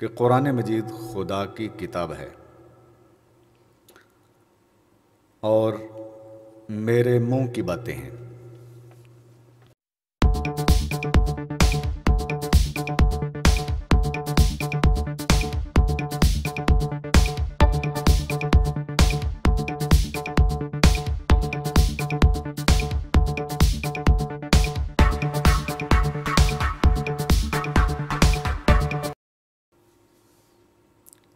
کہ قرآن مجید خدا کی کتاب ہے اور میرے منہ کی باتیں ہیں۔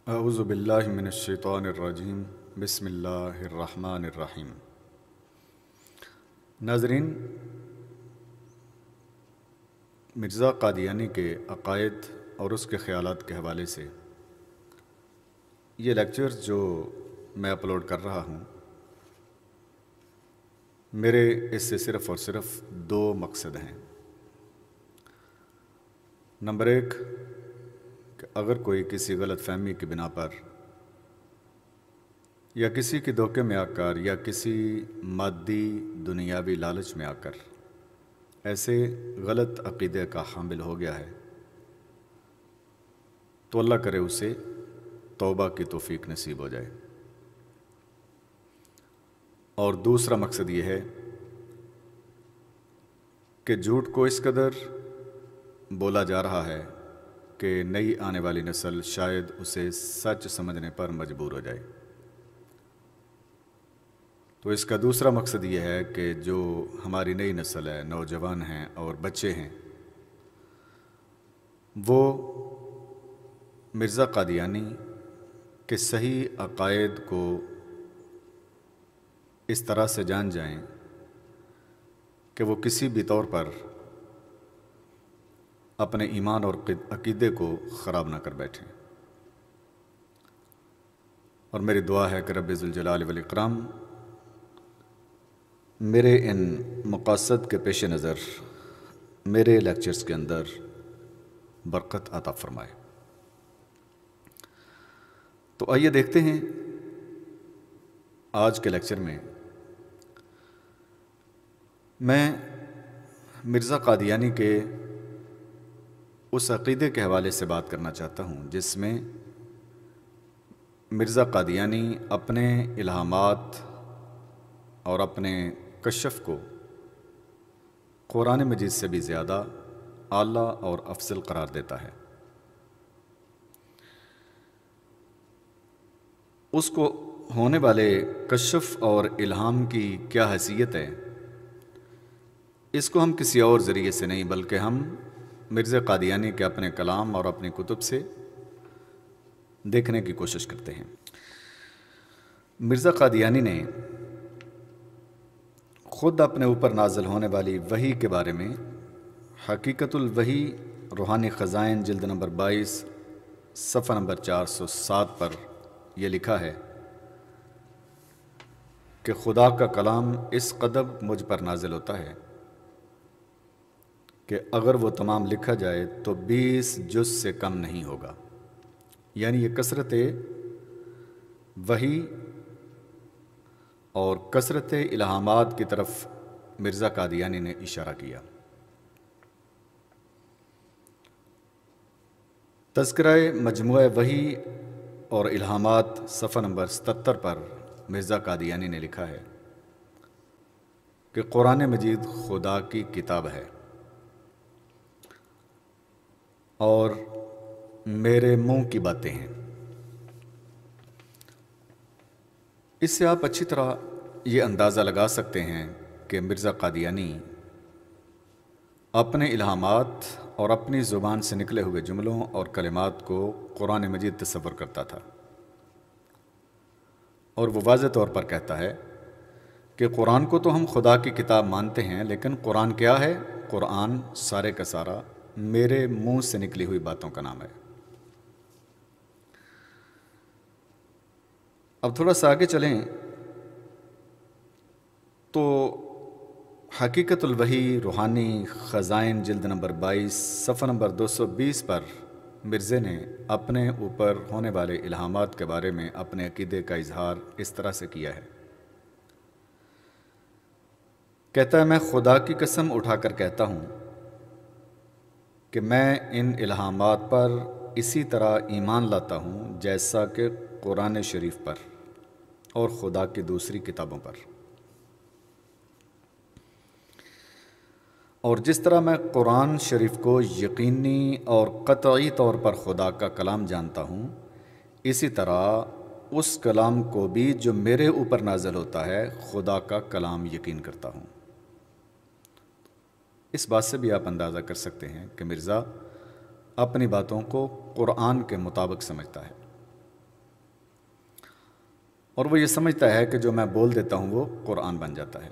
اعوذ باللہ من الشیطان الرجیم، بسم اللہ الرحمن الرحیم۔ ناظرین، مرزا قادیانی کے عقائد اور اس کے خیالات کے حوالے سے یہ لیکچرز جو میں اپلوڈ کر رہا ہوں، میرے اس سے صرف اور صرف دو مقصد ہیں۔ نمبر ایک، کہ اگر کوئی کسی غلط فہمی کی بنا پر یا کسی کے دھوکے میں آ کر یا کسی مادی دنیاوی لالچ میں آ کر ایسے غلط عقیدے کا حامل ہو گیا ہے تو اللہ کرے اسے توبہ کی توفیق نصیب ہو جائے۔ اور دوسرا مقصد یہ ہے کہ جھوٹ کو اس قدر بولا جا رہا ہے کہ نئی آنے والی نسل شاید اسے سچ سمجھنے پر مجبور ہو جائے۔ تو اس کا دوسرا مقصد یہ ہے کہ جو ہماری نئی نسل ہے، نوجوان ہیں اور بچے ہیں، وہ مرزا قادیانی کے صحیح عقائد کو اس طرح سے جان جائیں کہ وہ کسی بھی طور پر اپنے ایمان اور عقیدے کو خراب نہ کر بیٹھیں۔ اور میری دعا ہے کہ رب ذوالجلال والاکرام میرے ان مقاصد کے پیش نظر میرے لیکچرز کے اندر برکت عطا فرمائے۔ تو آئیے دیکھتے ہیں آج کے لیکچر میں میں مرزا قادیانی کے اس عقیدے کے حوالے سے بات کرنا چاہتا ہوں جس میں مرزا قادیانی اپنے الہامات اور اپنے کشف کو قرآن مجید سے بھی زیادہ اعلیٰ اور افضل قرار دیتا ہے۔ اس کو ہونے والے کشف اور الہام کی کیا حیثیت ہے، اس کو ہم کسی اور ذریعے سے نہیں بلکہ ہم مرزا قادیانی کے اپنے کلام اور اپنی کتب سے دیکھنے کی کوشش کرتے ہیں۔ مرزا قادیانی نے خود اپنے اوپر نازل ہونے والی وحی کے بارے میں حقیقت الوحی روحانی خزائن جلد نمبر 22 صفحہ نمبر 407 پر یہ لکھا ہے کہ خدا کا کلام اس قدر مجھ پر نازل ہوتا ہے کہ اگر وہ تمام لکھا جائے تو 20 جز سے کم نہیں ہوگا۔ یعنی یہ کثرت وحی اور کثرت الہامات کی طرف مرزا قادیانی نے اشارہ کیا۔ تذکرہ مجموعہ وحی اور الہامات صفحہ نمبر 77 پر مرزا قادیانی نے لکھا ہے کہ قرآن مجید خدا کی کتاب ہے اور میرے منہ کی باتیں ہیں۔ اس سے آپ اچھی طرح یہ اندازہ لگا سکتے ہیں کہ مرزا قادیانی اپنے الہامات اور اپنی زبان سے نکلے ہوئے جملوں اور کلمات کو قرآن مجید تصور کرتا تھا، اور وہ واضح طور پر کہتا ہے کہ قرآن کو تو ہم خدا کی کتاب مانتے ہیں، لیکن قرآن کیا ہے؟ قرآن سارے کا سارا میرے منہ سے نکلی ہوئی باتوں کا نام ہے۔ اب تھوڑا سا آگے چلیں تو حقیقت الوحی روحانی خزائن جلد نمبر 22 صفحہ نمبر 220 پر مرزے نے اپنے اوپر ہونے والے الہامات کے بارے میں اپنے عقیدے کا اظہار اس طرح سے کیا ہے۔ کہتا ہے، میں خدا کی قسم اٹھا کر کہتا ہوں کہ میں ان الہامات پر اسی طرح ایمان لاتا ہوں جیسا کہ قرآن شریف پر اور خدا کی دوسری کتابوں پر، اور جس طرح میں قرآن شریف کو یقینی اور قطعی طور پر خدا کا کلام جانتا ہوں، اسی طرح اس کلام کو بھی جو میرے اوپر نازل ہوتا ہے خدا کا کلام یقین کرتا ہوں۔ اس بات سے بھی آپ اندازہ کر سکتے ہیں کہ مرزا اپنی باتوں کو قرآن کے مطابق سمجھتا ہے، اور وہ یہ سمجھتا ہے کہ جو میں بول دیتا ہوں وہ قرآن بن جاتا ہے،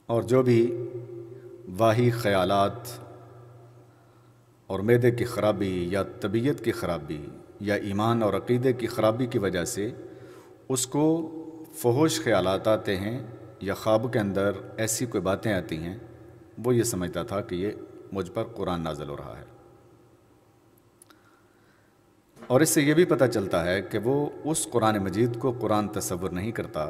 اور جو بھی واہی خیالات اور معدے کی خرابی یا طبیعت کی خرابی یا ایمان اور عقیدے کی خرابی کی وجہ سے اس کو فحش خیالات آتے ہیں یا خواب کے اندر ایسی کوئی باتیں آتی ہیں، وہ یہ سمجھتا تھا کہ یہ مجھ پر قرآن نازل ہو رہا ہے، اور اس سے یہ بھی پتہ چلتا ہے کہ وہ اس قرآن مجید کو قرآن تصور نہیں کرتا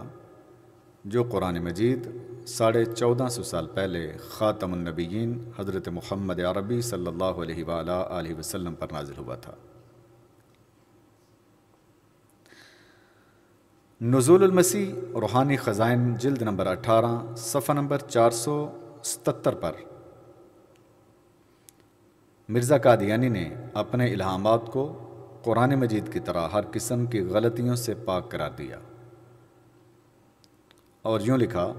جو قرآن مجید 1450 سال پہلے خاتم النبیین حضرت محمد عربی صلی اللہ علیہ وآلہ وسلم پر نازل ہوا تھا۔ نزول المسیح روحانی خزائن جلد نمبر 18 صفحہ نمبر 477 پر مرزا قادیانی نے اپنے الہامات کو قرآن مجید کی طرح ہر قسم کی غلطیوں سے پاک قرار دیا، اور یوں لکھا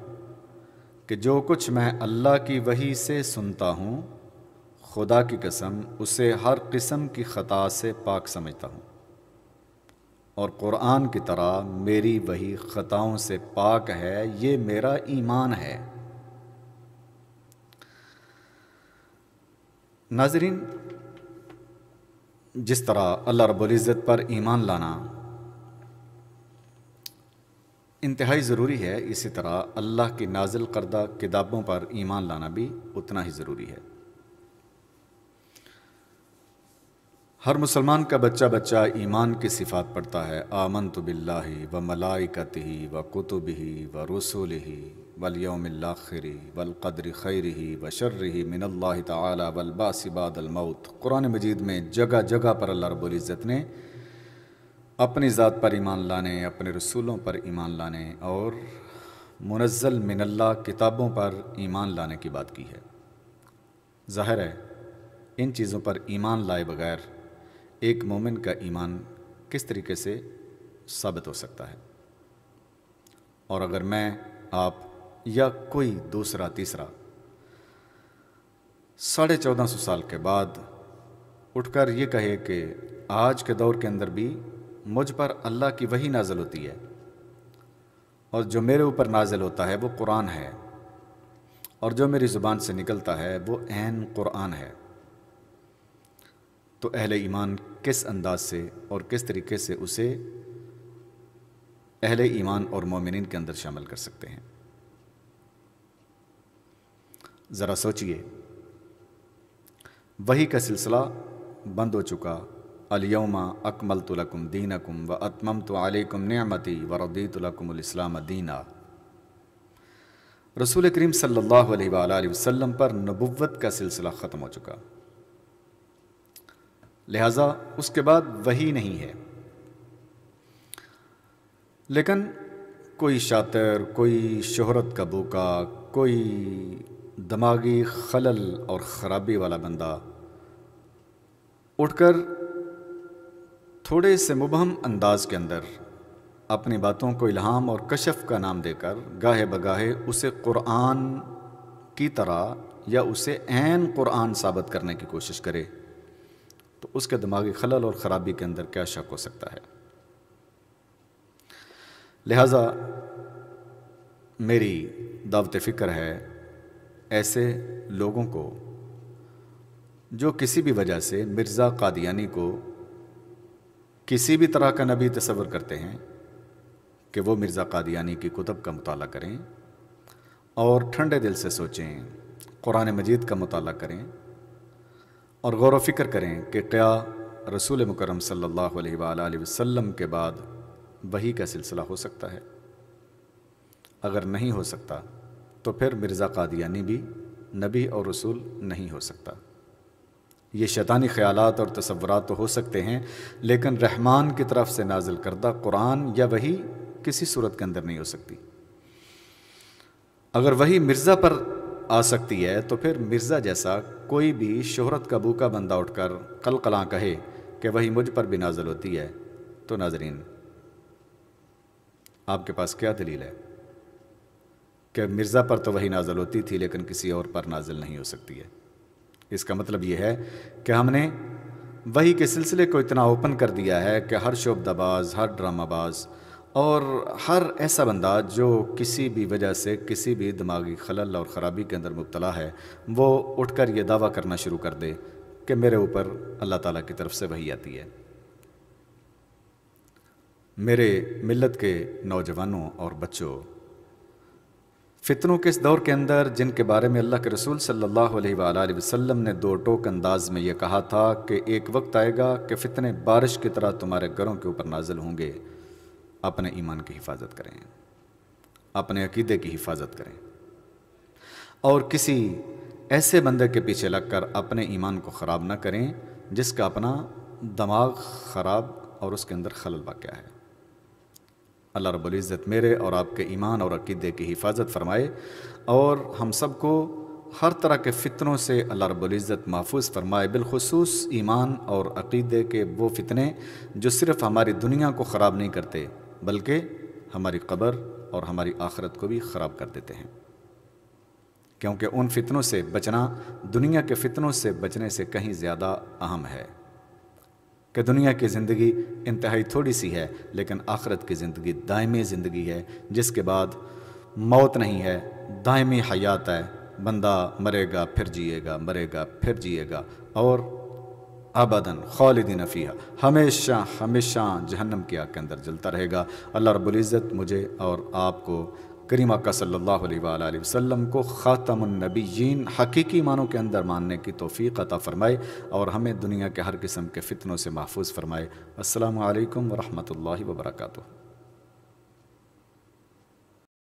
کہ جو کچھ میں اللہ کی وحی سے سنتا ہوں، خدا کی قسم اسے ہر قسم کی خطا سے پاک سمجھتا ہوں، اور قرآن کی طرح میری وحی خطاؤں سے پاک ہے، یہ میرا ایمان ہے۔ ناظرین، جس طرح اللہ رب العزت پر ایمان لانا انتہائی ضروری ہے، اسی طرح اللہ کی نازل کردہ کتابوں پر ایمان لانا بھی اتنا ہی ضروری ہے۔ ہر مسلمان کا بچہ ایمان کی صفات پڑھتا ہے، آمنت باللہ و ملائکتہ و کتبہ و رسلہ والیوم الآخر والقدر خیرہ و شرہ من اللہ تعالی والبعث بعد الموت۔ قرآن مجید میں جگہ جگہ پر اللہ رب العزت نے اپنی ذات پر ایمان لانے، اپنے رسولوں پر ایمان لانے اور منزل من اللہ کتابوں پر ایمان لانے کی بات کی ہے۔ ظاہر ہے ان چیزوں پر ایمان لائے بغیر ایک مومن کا ایمان کس طریقے سے ثابت ہو سکتا ہے؟ اور اگر میں، آپ یا کوئی دوسرا تیسرا 1450 سال کے بعد اٹھ کر یہ کہے کہ آج کے دور کے اندر بھی مجھ پر اللہ کی وحی نازل ہوتی ہے اور جو میرے اوپر نازل ہوتا ہے وہ قرآن ہے، اور جو میری زبان سے نکلتا ہے وہ عین قرآن ہے، تو اہل ایمان کس انداز سے اور کس طریقے سے اسے اہل ایمان اور مومنین کے اندر شامل کر سکتے ہیں؟ ذرا سوچئے، وحی کا سلسلہ بند ہو چکا، الیوم اکملت لکم دینکم و اتممت علیکم نعمتی و رضیت لکم الاسلام دینا۔ رسول کریم صلی اللہ علیہ وآلہ وسلم پر نبوت کا سلسلہ ختم ہو چکا، لہٰذا اس کے بعد وحی نہیں ہے۔ لیکن کوئی شاطر، کوئی شہرت کا بھوکا، کوئی دماغی خلل اور خرابی والا بندہ اٹھ کر تھوڑے سے مبہم انداز کے اندر اپنی باتوں کو الہام اور کشف کا نام دے کر گاہے بگاہے اسے قرآن کی طرح یا اسے عین قرآن ثابت کرنے کی کوشش کرے، تو اس کے دماغی خلل اور خرابی کے اندر کیا شک ہو سکتا ہے؟ لہٰذا میری دعوت فکر ہے ایسے لوگوں کو جو کسی بھی وجہ سے مرزا قادیانی کو کسی بھی طرح کا نبی تصور کرتے ہیں کہ وہ مرزا قادیانی کی کتب کا مطالعہ کریں اور ٹھنڈے دل سے سوچیں، قرآن مجید کا مطالعہ کریں اور غور و فکر کریں کہ کیا رسول مکرم صلی اللہ علیہ وآلہ وسلم کے بعد وحی کا سلسلہ ہو سکتا ہے؟ اگر نہیں ہو سکتا تو پھر مرزا قادیانی بھی نبی اور رسول نہیں ہو سکتا۔ یہ شیطانی خیالات اور تصورات تو ہو سکتے ہیں، لیکن رحمان کی طرف سے نازل کردہ قرآن یا وحی کسی صورت کے اندر نہیں ہو سکتی۔ اگر وحی مرزا پر آ سکتی ہے تو پھر مرزا جیسا کوئی بھی شہرت کا بھوکا بندہ اٹھ کر قلقلاں کہے کہ وحی مجھ پر بھی نازل ہوتی ہے، تو ناظرین آپ کے پاس کیا دلیل ہے کہ مرزا پر تو وحی نازل ہوتی تھی لیکن کسی اور پر نازل نہیں ہو سکتی ہے؟ اس کا مطلب یہ ہے کہ ہم نے وحی کے سلسلے کو اتنا اوپن کر دیا ہے کہ ہر شعبدہ باز، ہر ڈرامہ باز اور ہر ایسا بندہ جو کسی بھی وجہ سے کسی بھی دماغی خلل اور خرابی کے اندر مبتلا ہے، وہ اٹھ کر یہ دعویٰ کرنا شروع کر دے کہ میرے اوپر اللہ تعالیٰ کی طرف سے وحی آتی ہے۔ میرے ملت کے نوجوانوں اور بچوں، فتنوں کے اس دور کے اندر جن کے بارے میں اللہ کے رسول صلی اللہ علیہ وآلہ وسلم نے دو ٹوک انداز میں یہ کہا تھا کہ ایک وقت آئے گا کہ فتنے بارش کی طرح تمہارے گھروں کے اوپر نازل ہوں گے، اپنے ایمان کی حفاظت کریں، اپنے عقیدے کی حفاظت کریں، اور کسی ایسے بندے کے پیچھے لگ کر اپنے ایمان کو خراب نہ کریں جس کا اپنا دماغ خراب اور اس کے اندر خلل واقع ہے۔ اللہ رب العزت میرے اور آپ کے ایمان اور عقیدے کی حفاظت فرمائے، اور ہم سب کو ہر طرح کے فتنوں سے اللہ رب العزت محفوظ فرمائے، بالخصوص ایمان اور عقیدے کے وہ فتنے جو صرف ہماری دنیا کو خراب نہیں کرتے بلکہ ہماری قبر اور ہماری آخرت کو بھی خراب کر دیتے ہیں، کیونکہ ان فتنوں سے بچنا دنیا کے فتنوں سے بچنے سے کہیں زیادہ اہم ہے، کہ دنیا کی زندگی انتہائی تھوڑی سی ہے لیکن آخرت کی زندگی دائمی زندگی ہے، جس کے بعد موت نہیں ہے، دائمی حیات ہے، بندہ مرے گا پھر جیے گا، مرے گا پھر جیے گا، اور ابداً خالدین فیہا، ہمیشہ ہمیشہ جہنم کی آگ کے اندر جلتا رہے گا۔ اللہ رب العزت مجھے اور آپ کو کریم آقا صلی اللہ علیہ وآلہ وسلم کو خاتم النبیین حقیقی معنوں کے اندر ماننے کی توفیق عطا فرمائے، اور ہمیں دنیا کے ہر قسم کے فتنوں سے محفوظ فرمائے۔ السلام علیکم ورحمۃ اللہ وبرکاتہ۔